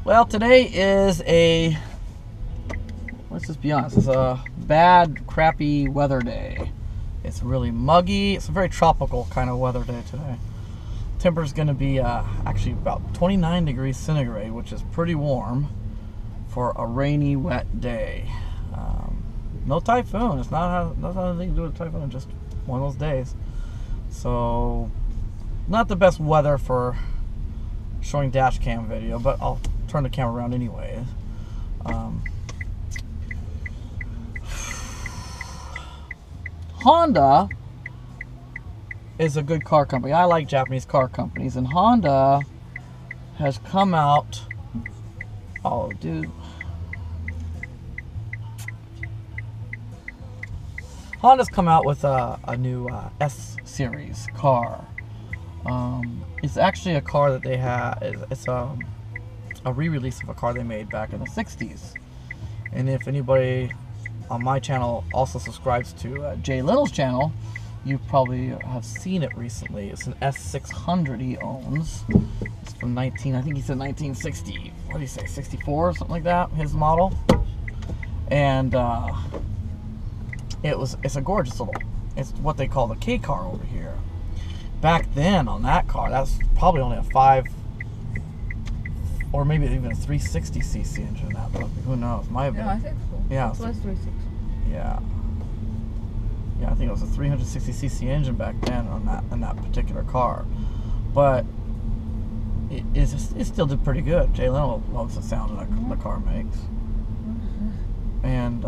Well, today is let's just be honest, it's a bad, crappy weather day. It's really muggy. It's a very tropical kind of weather day today. Temperature's going to be actually about 29 degrees centigrade, which is pretty warm for a rainy, wet day. No typhoon. It's not anything to do with a typhoon, just one of those days. So, not the best weather for showing dash cam video, but I'll turn the camera around anyway. Honda is a good car company. I like Japanese car companies, and Honda has come out. Oh, dude. Honda's come out with a new S series car. It's actually a car that they had. It's a re-release of a car they made back in the 60s. And if anybody on my channel also subscribes to Jay Little's channel, you probably have seen it recently. It's an S600 he owns. It's from I think he said 1960. What do you say, 64 or something like that? His model. And it's a gorgeous little. It's what they call the K car over here. Back then on that car, that's probably only a 5 or maybe even a 360cc engine. That, but who knows? Might have been. Yeah, I think so. Yeah, it was 360. Yeah. Yeah, I think it was a 360cc engine back then on that particular car, but it still did pretty good. Jay Little loves the sound that the car makes, and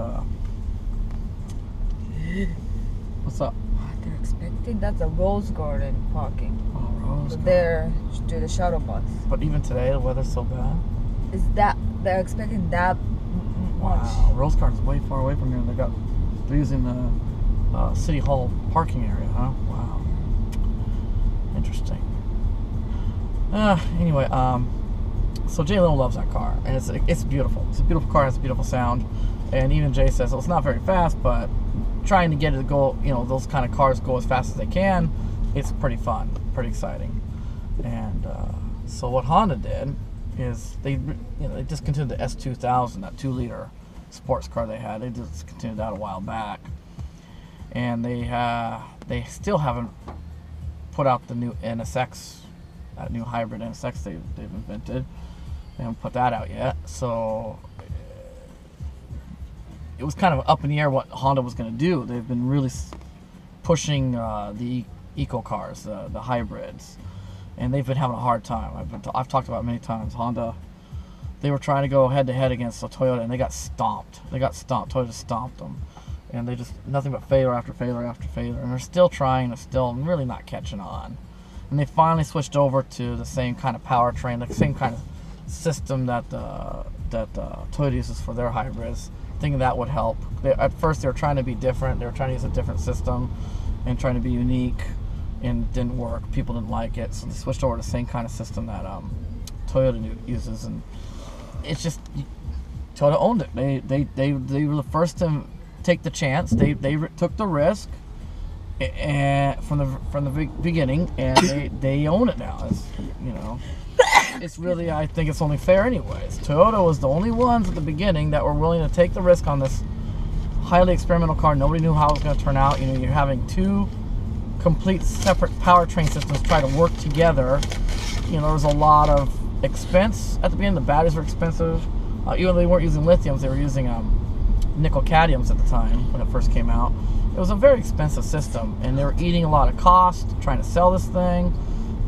what's up? They're expecting that's a Rose Garden parking. Oh, Rose Garden. There to the shuttle bus. But even today, the weather's so bad. Is that they're expecting that much? Wow, Rose Garden's way far away from here. They're using the City Hall parking area, huh? Wow. Interesting. Anyway, so Jay Little loves that car, and it's beautiful. It's a beautiful car. It's a beautiful sound, and even Jay says, well, it's not very fast, but trying to get it to go, those kind of cars go as fast as they can. It's pretty fun, pretty exciting. And so what Honda did is they discontinued the S2000, that 2-liter sports car they had. They discontinued that a while back. And they still haven't put out the new NSX, that new hybrid NSX they've invented. They haven't put that out yet. So it was kind of up in the air what Honda was going to do. They've been really pushing the eco cars, the hybrids, and they've been having a hard time. I've talked about it many times. Honda, they were trying to go head to head against Toyota, and they got stomped. Toyota stomped them. And they just, nothing but failure after failure after failure. And they're still trying, still really not catching on. And they finally switched over to the same kind of powertrain, the same kind of system that Toyota uses for their hybrids, thinking that would help. At first they were trying to be different. They were trying to use a different system and trying to be unique, and it didn't work. People didn't like it, so they switched over to the same kind of system that Toyota uses. And it's just, Toyota owned it. They were the first to take the chance. They took the risk, and from the beginning, and they own it now. It's really, I think it's only fair anyways. Toyota was the only ones at the beginning that were willing to take the risk on this highly experimental car. Nobody knew how it was going to turn out. You're having two complete separate powertrain systems try to work together. There was a lot of expense at the beginning. The batteries were expensive. Even though they weren't using lithiums, they were using nickel cadmiums at the time when it first came out. It was a very expensive system, and they were eating a lot of cost trying to sell this thing,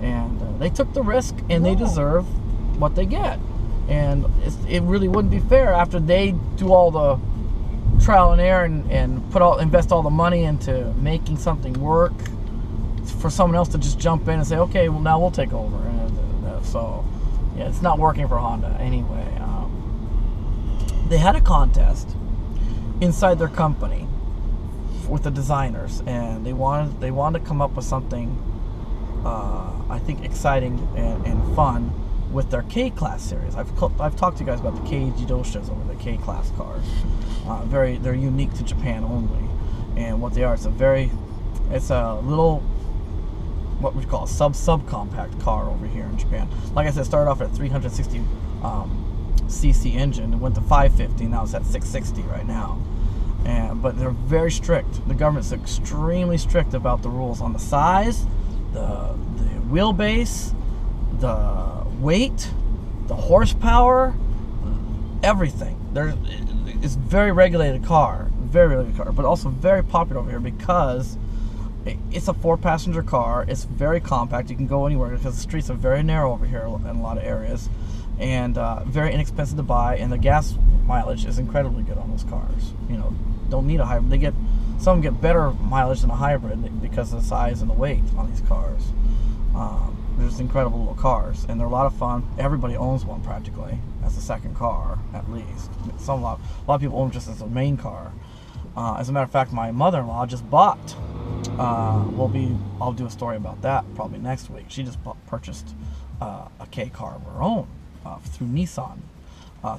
and they took the risk, and they deserve what they get. And it really wouldn't be fair after they do all the trial and error and invest all the money into making something work, for someone else to just jump in and say, okay, well, now we'll take over. And so yeah, it's not working for Honda anyway. They had a contest inside their company with the designers, and they wanted to come up with something I think exciting and fun with their K-Class series. I've talked to you guys about the K-Jidoshas over the K-Class cars. They're unique to Japan only, and what they are, it's a little, what we call a subcompact car over here in Japan. Like I said, it started off at 360 cc engine. It went to 550. Now it's at 660 right now. But they're very strict. The government's extremely strict about the rules on the size, the wheelbase, the weight, the horsepower, everything. It's very regulated car, but also very popular over here because it's a 4-passenger car. It's very compact. You can go anywhere because the streets are very narrow over here in a lot of areas, and very inexpensive to buy. And the gas mileage is incredibly good on those cars. You know, don't need a hybrid. Some get better mileage than a hybrid because of the size and the weight on these cars. They're just incredible little cars, and they're a lot of fun. Everybody owns one practically as a second car, at least. A lot of people own just as a main car. As a matter of fact, my mother-in-law just bought. I'll do a story about that probably next week. She just purchased a K car of her own through Nissan,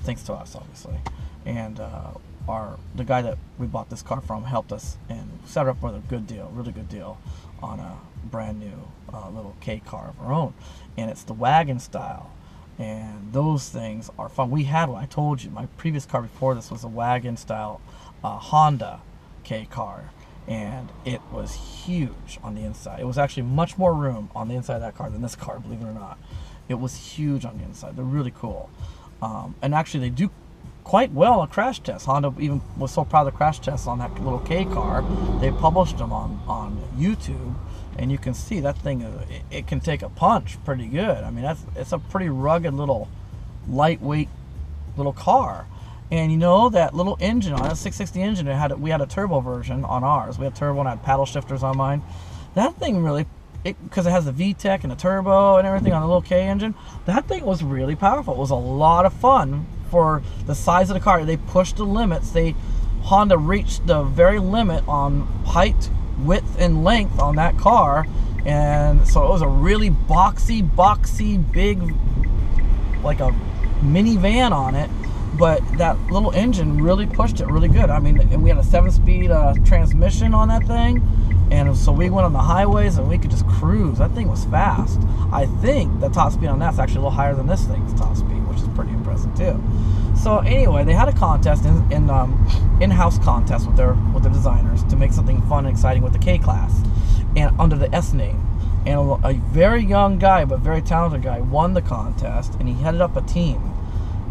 thanks to us, obviously. And the guy that we bought this car from helped us and set her up with a good deal, really good deal, on a brand new little K car of her own. And it's the wagon style. And those things are fun. We had one. I told you, my previous car before this was a wagon style Honda K car. And it was huge on the inside. It was actually much more room on the inside of that car than this car, believe it or not. It was huge on the inside. They're really cool. And actually they do quite well on crash tests. Honda even was so proud of the crash tests on that little K car. They published them on YouTube, and you can see that thing, it can take a punch pretty good. I mean, it's a pretty rugged little lightweight little car. And you know, that little engine on it, 660 engine, we had a turbo version on ours. We had turbo and I had paddle shifters on mine. That thing really, because it has the VTEC and the turbo and everything on the little K engine, that thing was really powerful. It was a lot of fun for the size of the car. They pushed the limits. Honda reached the very limit on height, width, and length on that car. And so it was a really boxy, big, like a minivan on it. But that little engine really pushed it really good. I mean, we had a 7-speed transmission on that thing, and so we went on the highways and we could just cruise. That thing was fast. I think the top speed on that's actually a little higher than this thing's top speed, which is pretty impressive too. So anyway, they had a contest, in-house contest with their designers to make something fun and exciting with the K class, and under the S name. And a very young guy, but very talented guy, won the contest, and he headed up a team.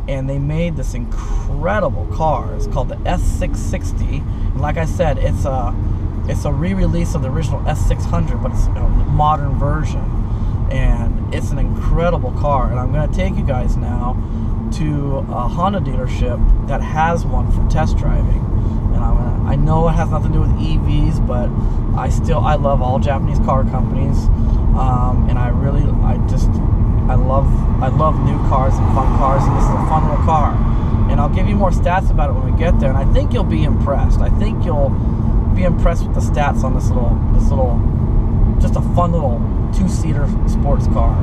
And they made this incredible car. It's called the S660. And like I said, it's a re-release of the original S600, but it's a modern version. And it's an incredible car. And I'm going to take you guys now to a Honda dealership that has one for test driving. And I know it has nothing to do with EVs, but I love all Japanese car companies. And I love new cars and fun cars, and this is a fun little car. And I'll give you more stats about it when we get there, and I think you'll be impressed. I think you'll be impressed with the stats on this little, just a fun little 2-seater sports car.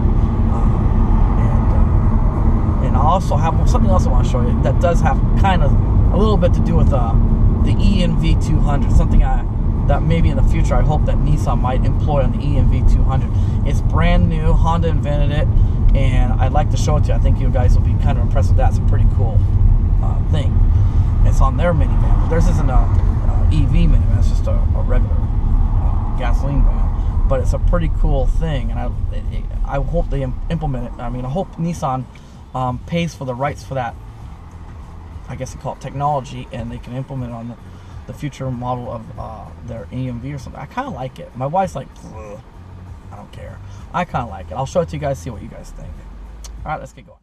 And I also have something else I want to show you that does have kind of a little bit to do with the ENV 200, something that maybe in the future I hope that Nissan might employ on the ENV 200. It's brand new. Honda invented it, and I'd like to show it to you. I think you guys will be kind of impressed with that. It's a pretty cool thing. It's on their minivan, but theirs isn't a EV minivan. It's just a regular gasoline van, but it's a pretty cool thing, and I hope they implement it. I mean, I hope Nissan pays for the rights for that, I guess they call it technology, and they can implement it on the future model of their EMV or something. I kind of like it. My wife's like, I don't care. I kind of like it. I'll show it to you guys, see what you guys think. All right, let's get going.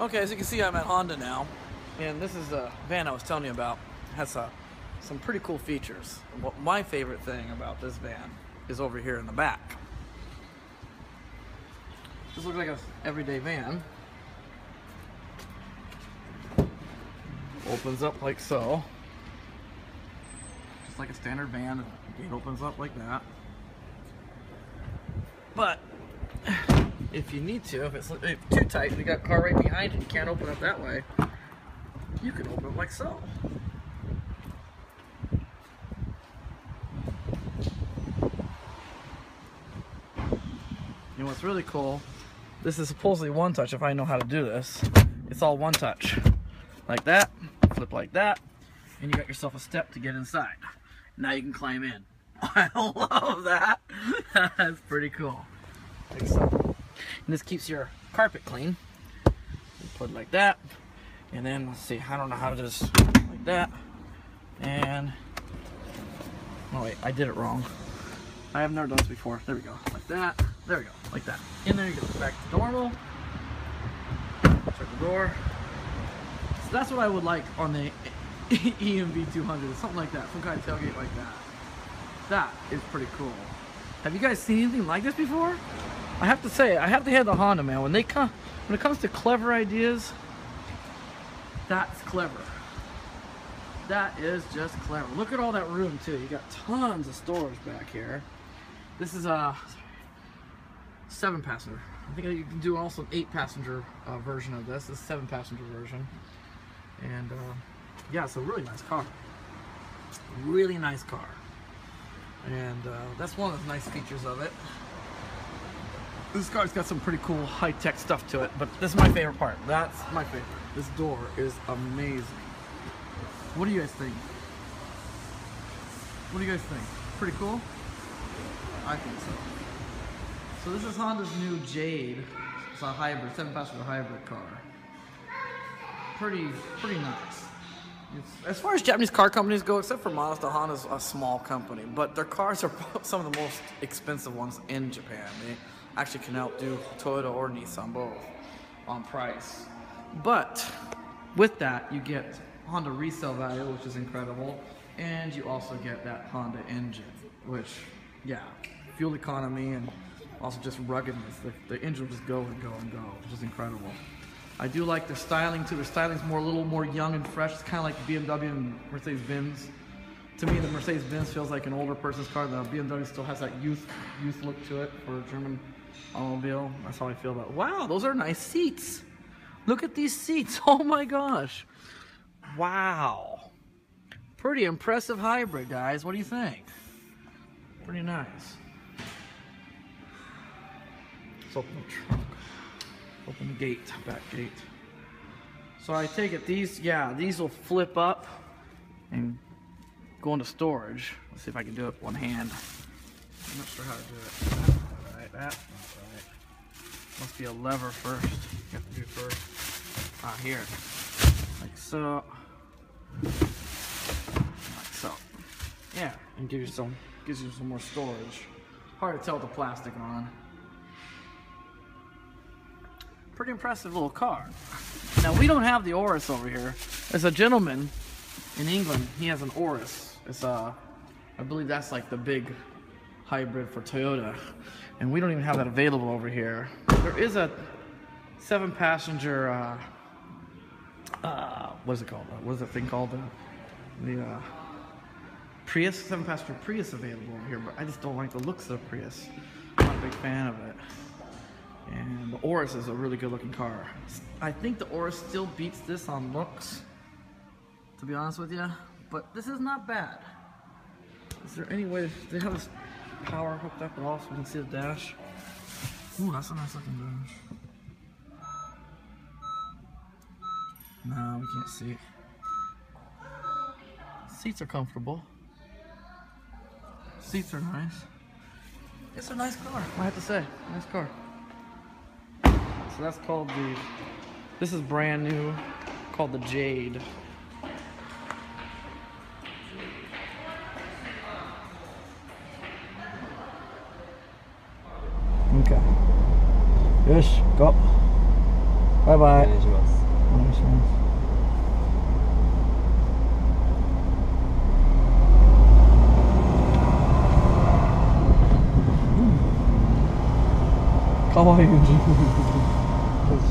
Okay, as you can see, I'm at Honda now, and this is the van I was telling you about. It has some pretty cool features. What my favorite thing about this van is over here in the back. This looks like an everyday van. Opens up like so. Just like a standard van, the gate opens up like that. But if you need to, if it's too tight, we got a car right behind you, you can't open it that way, you can open it like so. And what's really cool, this is supposedly one touch if I know how to do this. It's all one touch. Like that, flip like that, and you got yourself a step to get inside. Now you can climb in. I love that. That's pretty cool. Like so. And this keeps your carpet clean. You put it like that, and then let's see, I don't know how to do this, like that, and oh wait, I did it wrong. I have never done this before. There we go, like that. There we go, like that. And there you go, back to normal. Shut the door. So that's what I would like on the EMV 200, something like that, some kind of tailgate like that. That is pretty cool. Have you guys seen anything like this before? I have to say, I have to hand the Honda, man. When it comes to clever ideas, that's clever. That is just clever. Look at all that room too. You got tons of storage back here. This is a 7-passenger. I think you can do also an 8-passenger version of this. This is a 7-passenger version. And yeah, it's a really nice car. Really nice car. And that's one of the nice features of it. This car's got some pretty cool high-tech stuff to it, but this is my favorite part. That's my favorite. This door is amazing. What do you guys think? What do you guys think? Pretty cool? I think so. So this is Honda's new Jade. It's a hybrid, 7-passenger hybrid car. Pretty nice. As far as Japanese car companies go, except for Mazda, Honda's a small company, but their cars are some of the most expensive ones in Japan. They actually can outdo Toyota or Nissan both on price. But with that, you get Honda resale value, which is incredible, and you also get that Honda engine, which, yeah, fuel economy and also just ruggedness. The engine will just go and go and go, which is incredible. I do like their styling too. Their styling's a little more young and fresh. It's kind of like BMW and Mercedes-Benz. To me, the Mercedes-Benz feels like an older person's car. The BMW still has that youth look to it for a German automobile. That's how I feel about it. Wow, those are nice seats. Look at these seats. Oh my gosh. Wow. Pretty impressive hybrid, guys. What do you think? Pretty nice. Let's open the trunk. Open the gate, back gate. So I take it these will flip up and go into storage. Let's see if I can do it with one hand. I'm not sure how to do it. Alright, that's not right. Must be a lever first. You have to do it first. Ah, here. Like so. Like so. Yeah, and gives you some more storage. Hard to tell with the plastic on. Pretty impressive little car. Now we don't have the Urus over here. There's a gentleman in England. He has an Urus. It's I believe that's like the big hybrid for Toyota, and we don't even have that available over here. There is a 7-passenger. What is it called? What is that thing called? The Prius. 7-passenger Prius available over here, but I just don't like the looks of the Prius. I'm not a big fan of it. And the Urus is a really good looking car. I think the Urus still beats this on looks, to be honest with you, but this is not bad. Is there any way, they have this power hooked up at all so we can see the dash? Ooh, that's a nice looking dash. No, we can't see it. Seats are comfortable. Seats are nice. It's a nice car, I have to say. Nice car. So that's called this is brand new, called the Jade. Okay. Yosh, go. Bye bye. お願いします。かわいい。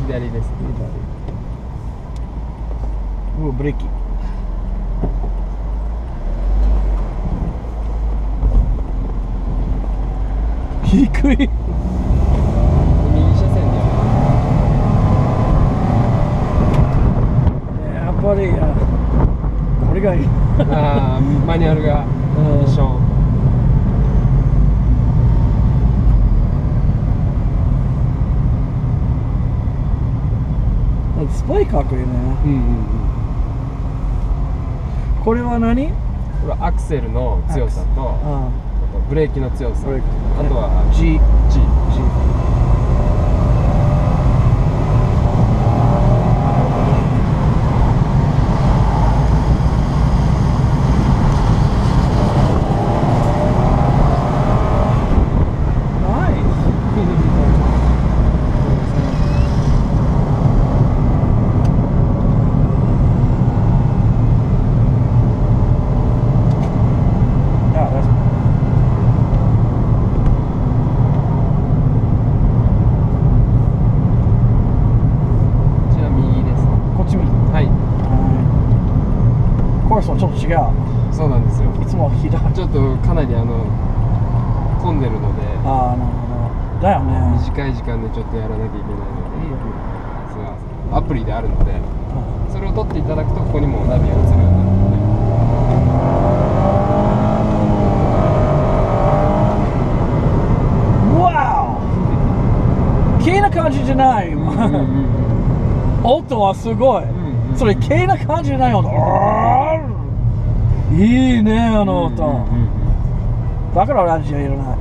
左です。うわ、ブレーキ。低い。右車線でやっぱりこれがいい。ああ、マニュアルが一緒。スパイかっこいいね。これは何？これはアクセルの強さと、あとブレーキの強さ、あとは G。ちょっと違う。そうなんですよ。いつも左。ちょっとかなり混んでるので。ああ、なるほど。だよね。短い時間でちょっとやらなきゃいけないので。そうアプリであるので、それを取っていただくとここにもナビが映るようになるので。わお。軽な感じじゃない。音はすごい。それ軽な感じじゃない音。いいね、あの音。だからラジオいらない。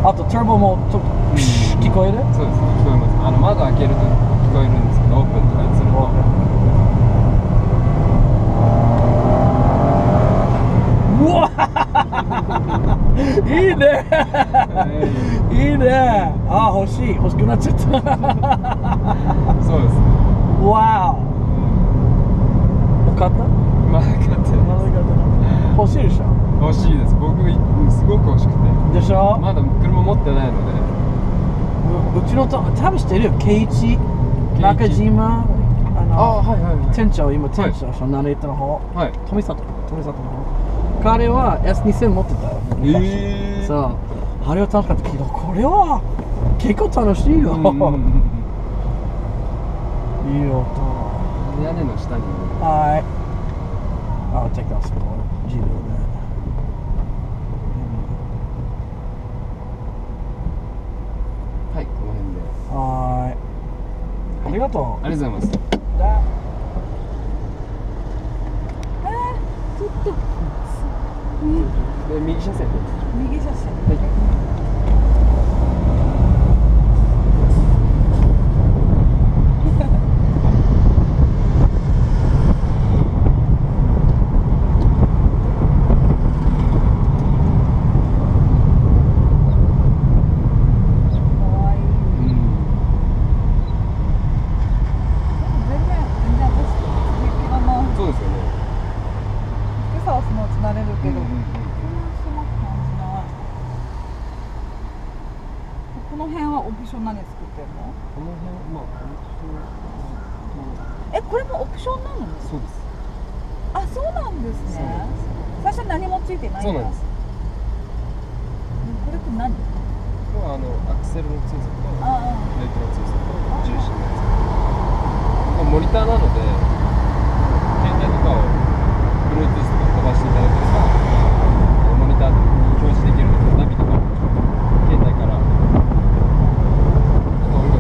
あとターボもちょっと聞こえる？そうです、聞こえます。窓開けると聞こえるんですけど、オープンとかにすると。うわいいねいいね。あ、欲しくなっちゃった。そうですね。わお。買った？まだ買ってないです。欲しいでしょ？欲しいです。僕すごく欲しくて。でしょ？まだ車持ってないので。うちの多分知ってるよ。圭一中島店長、今店長、そのナレーターの方、富里の方。彼は S2000 持ってたよ。そう、あれは楽しかったけど、これは結構楽しいよ。いい音。屋根の下に。はい。I'll take that support. 自動で。はい、この辺で。はい。ありがとう。ありがとうございます。ちょっとで、右車線で。右車線。はい。この辺はオプション何作ってるの？この辺はこれもオプションなの？そうです。あ、そうなんですね。最初何もついてないんだ。そうなんです。これって何？これはアクセルの強さとブレーキの強さと重心のやつ。モニターなので携帯とかを Bluetooth とか飛ばしていただければモニターに表示できるので、ナビとか携帯から音楽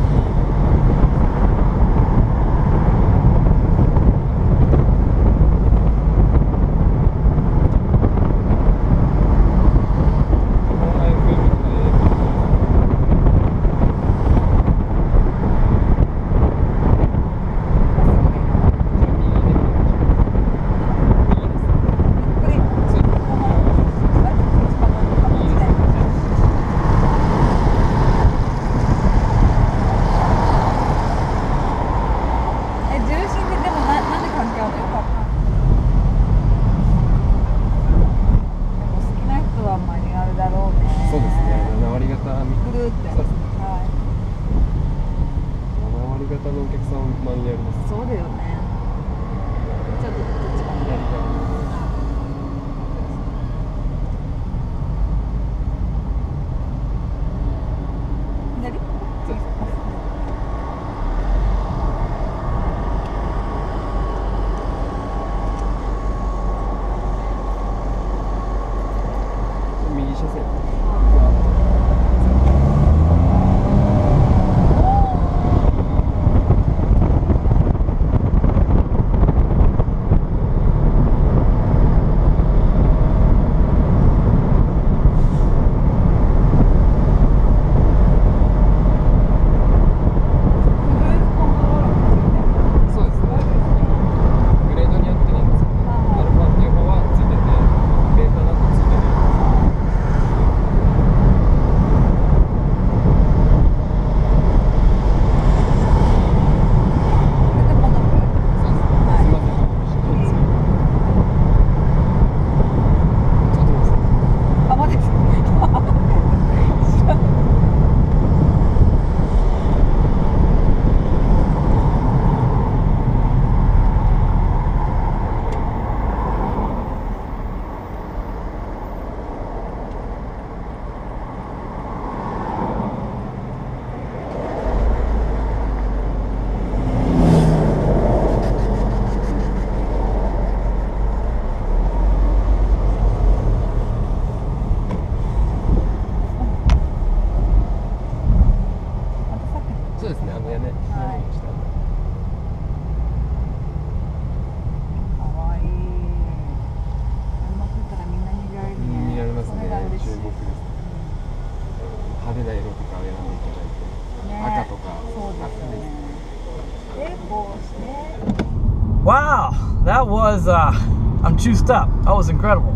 that was, I'm juiced up. That was incredible.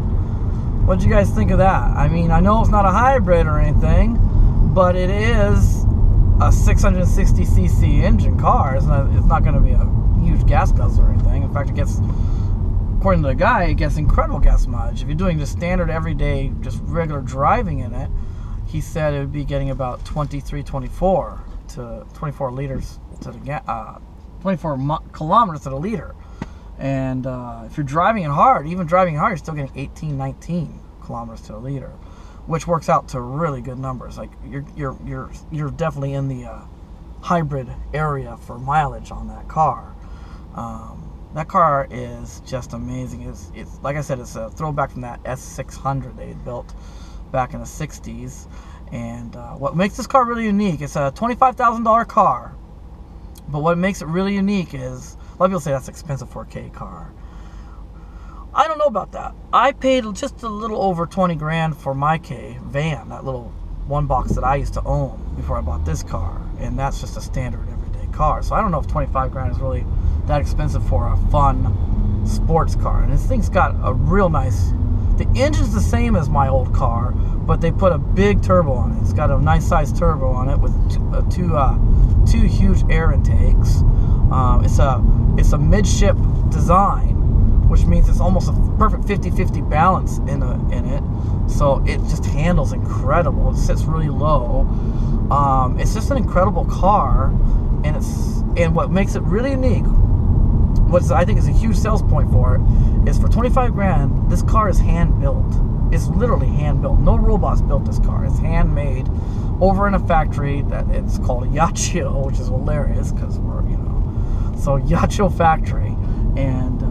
What did you guys think of that? I mean, I know it's not a hybrid or anything, but it is a 660cc engine car. It's not going to be a huge gas guzzler or anything. In fact, it gets, according to the guy, it gets incredible gas mileage. If you're doing just standard everyday, just regular driving in it, he said it would be getting about 24 liters to the 24 kilometers to the liter. And if you're driving it hard, even driving it hard, you're still getting 18, 19 kilometers to the liter, which works out to really good numbers. Like you're definitely in the hybrid area for mileage on that car. That car is just amazing. It's like I said, it's a throwback from that S660 they had built back in the 60s. And what makes this car really unique, it's a $25,000 car, but what makes it really unique is, a lot of people say that's expensive for a K car. I don't know about that. I paid just a little over 20 grand for my K van, that little one box that I used to own before I bought this car, and that's just a standard everyday car. So I don't know if 25 grand is really that expensive for a fun sports car. And this thing's got a real nice, the engine's the same as my old car, but they put a big turbo on it. It's got a nice sized turbo on it with two huge air intakes. It's a midship design, which means it's almost a perfect 50-50 balance in it. So it just handles incredible. It sits really low. It's just an incredible car, and what makes it really unique, what I think is a huge sales point for it, is for 25 grand, this car is hand built. It's literally hand built. No robots built this car. It's handmade over in a factory that it's called Yachiyo, which is hilarious because we're, so Yachiyo factory, and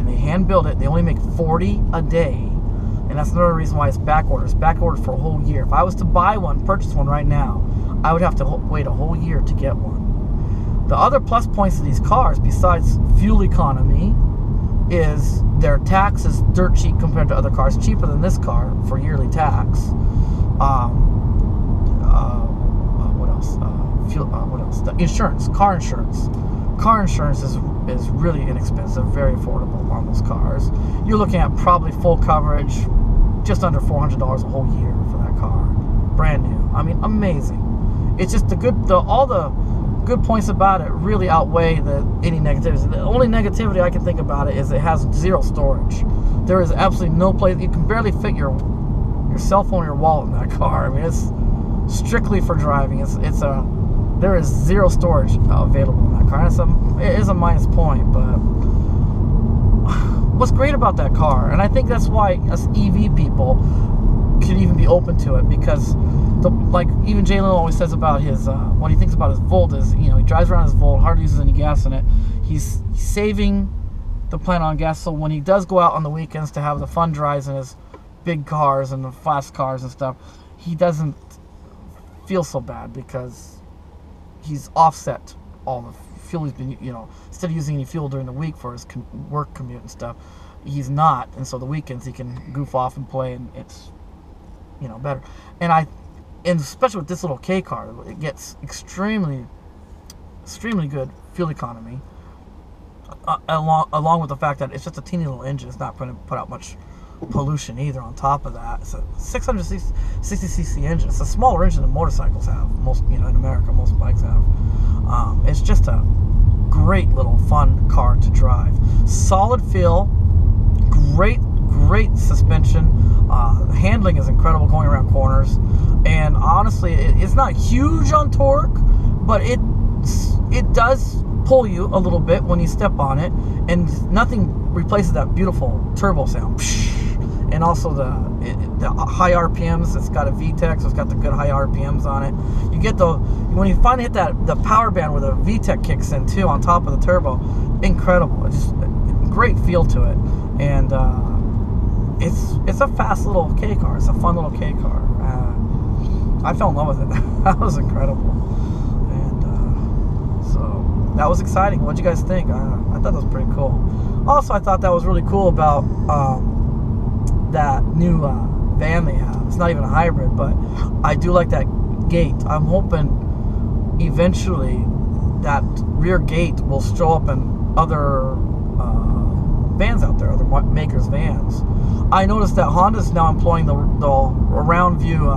they hand build it. They only make 40 a day, and that's another reason why it's back ordered. It's back ordered for a whole year. If I was to buy one, purchase one right now, I would have to wait a whole year to get one. The other plus points of these cars, besides fuel economy, is their tax is dirt cheap compared to other cars, cheaper than this car for yearly tax. What else? What else? The insurance, car insurance. Car insurance is really inexpensive, very affordable on those cars. You're looking at probably full coverage, just under $400 a whole year for that car, brand new. I mean, amazing. It's just all the good points about it really outweigh any negativity. The only negativity I can think about it is it has zero storage. There is absolutely no place. You can barely fit your cell phone or your wallet in that car. I mean, it's strictly for driving. There is zero storage available in that car. It is a minus point, but what's great about that car, and I think that's why us EV people could even be open to it, because like even Jalen always says about his what he thinks about his Volt is, he drives around his Volt, hardly uses any gas in it. He's saving the planet on gas, so when he does go out on the weekends to have the fun drives in his big cars and the fast cars and stuff, he doesn't feel so bad because he's offset all the fuel he's been, instead of using any fuel during the week for his work commute and stuff, he's not, and so the weekends he can goof off and play, and it's better. And especially with this little K car, it gets extremely good fuel economy, along with the fact that it's just a teeny little engine. It's not going to put out much pollution either. On top of that, it's a 660cc engine. It's a smaller engine than motorcycles have. Most, in America, most bikes have. It's just a great little fun car to drive. Solid feel, great suspension. Handling is incredible going around corners, and honestly, it's not huge on torque, but it does pull you a little bit when you step on it, and nothing replaces that beautiful turbo sound. And also the high RPMs. It's got a VTEC, so it's got the good high RPMs on it. You get when you finally hit the power band where the VTEC kicks in too on top of the turbo, incredible. It's just a great feel to it, and it's a fast little K car. It's a fun little K car. I fell in love with it. That was incredible, and so that was exciting. What did you guys think? I thought that was pretty cool. Also, I thought that was really cool about that new van they have. It's not even a hybrid, but I do like that gate. I'm hoping eventually that rear gate will show up in other vans out there, other makers' vans. I noticed that Honda's now employing the round view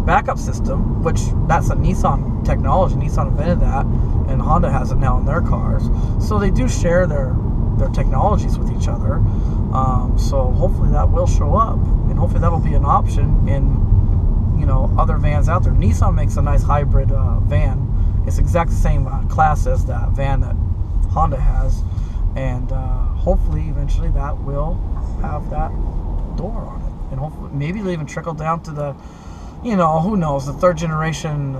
backup system, which that's a Nissan technology. Nissan invented that, and Honda has it now in their cars. So they do share their technologies with each other. So hopefully that will show up, and hopefully that'll be an option in other vans out there. Nissan makes a nice hybrid van. It's exact same class as that van that Honda has, and hopefully eventually that will have that door on it, and hopefully maybe it'll even trickle down to the who knows, the third generation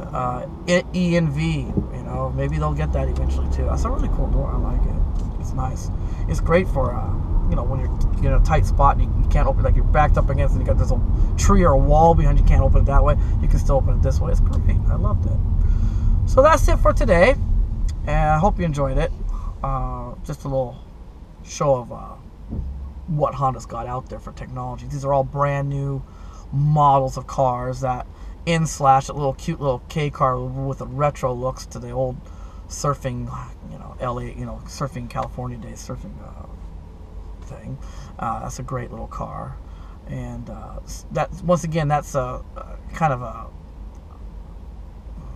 ENV. Maybe they'll get that eventually too. That's a really cool door. I like it. It's nice. It's great for when you're in a tight spot and you can't open it, like you're backed up against, and you got this tree or a wall behind you, can't open it that way. You can still open it this way. It's great. I loved it. So that's it for today, and I hope you enjoyed it. Just a little show of what Honda's got out there for technology. These are all brand new models of cars that that little cute little K car with a retro looks to the old surfing, LA, surfing California days surfing thing. That's a great little car, and that once again, that's a kind of a.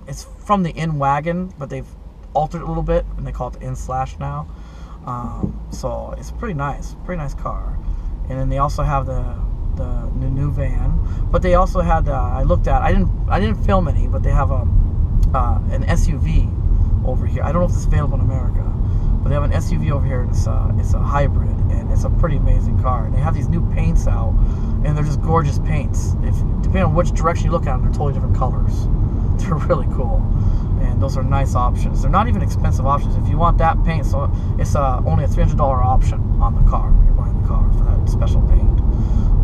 It's from the in-wagon, but they've altered it a little bit, and they call it the in/ now. So it's pretty nice car. And then they also have the new van, but they also had I didn't film any, but they have an SUV over here. I don't know if it's available in America, but they have an SUV over here, and it's a hybrid, and it's a pretty amazing car. And they have these new paints out, and they're just gorgeous paints. Depending on which direction you look at them, they're totally different colors. They're really cool, and those are nice options. They're not even expensive options. If you want that paint, so it's only a $300 option on the car when you're buying the car for that special paint,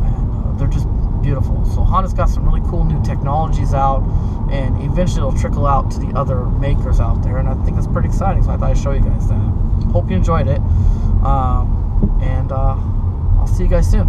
and they're just beautiful. So Honda's got some really cool new technologies out, and eventually it'll trickle out to the other makers out there, and I think that's pretty exciting. So I thought I'd show you guys that. Hope you enjoyed it, and I'll see you guys soon.